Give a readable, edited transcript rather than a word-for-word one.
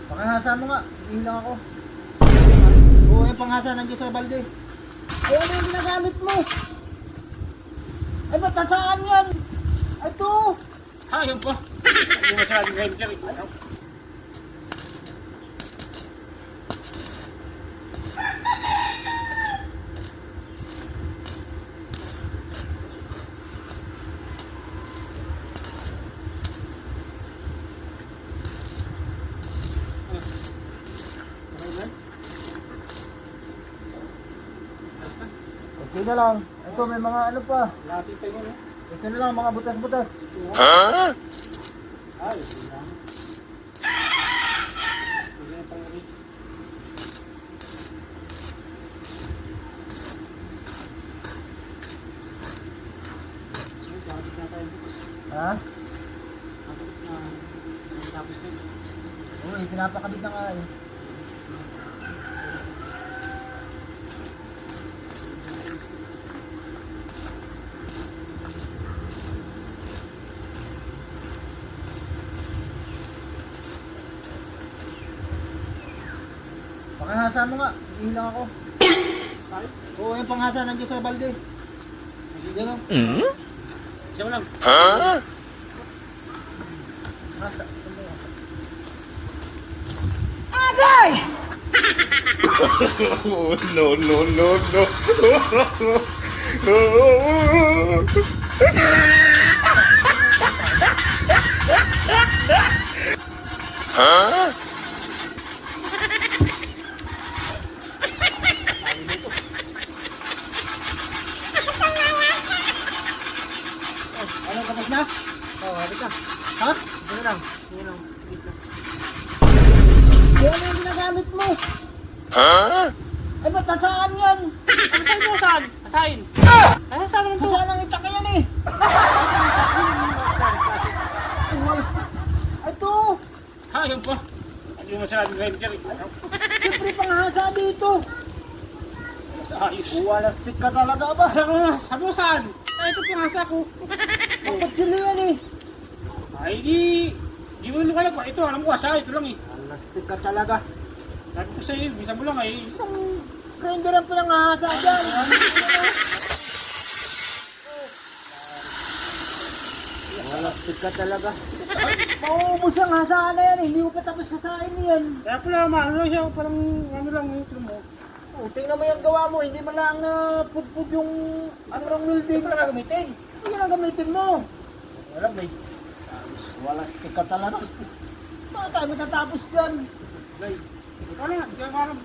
Pakihasa mo nga, hilang ako. Oo, yung panghasa nandiyan sa balde. Ay, ano yung ginagamit mo? Ay, ba't nasaan yan? Ay, ito! Ayun po. Hindi masyadong grinder. Okay na lang. Ito, may mga ano pa. Lahat yung tayo. Ito na lang, mga butas-butas. Ay, hindi lang. Hindi na tayo rin. Tapos na tayo bukas. Ha? Tapos na. Oo, pinapakabit na nga eh. Pakihasa mo nga, hilang ako. Sorry? Oo, yung panghasa nandiyan sa balde. Yan o. Isa mo lang. Hasa. Oh, no, no, no, no. Huh? Ano, tapos na? Oo, habit ka. Ha? Ito na lang. Yun lang. Wait lang. Ay, ano yung ginagamit mo? Huh? Ay, ba't nasaan yan? Asahin mo, saan? Asahin. Ay, saan naman to? Nasaan ang itak yan eh? Ay, walas na. Ay, ito! Ayun po. Hindi masyadong grinder. Siyempre, panghasa dito. Mas ayos. Walastik ka talaga ba? Alam mo, sabi mo saan? Ay, ito pangasa ko. Bakit sila yan eh? Ay, di mo nung alam ko. Ito, alam ko, asa, ito lang eh. Walastik ka talaga. Sabi ko sa'yo, bisa mo lang eh. Itong grinder ang pinanghasa dyan. Walastik ka talaga. Mauubos ang hasaan na yan eh. Hindi ko pa tapos sasain yan. Kaya pala, ano lang siya, parang ano lang yung ito mo. Oh, tingnan mo yung gawa mo. Hindi mo lang pudpud yung ano ng Hindi welding. ko na gagamitin. Yan ang gamitin mo. Alam eh. Walastik ka talaga. Bakit tayo matatapos dyan? Lay. Ikaw na, hindi ko alam.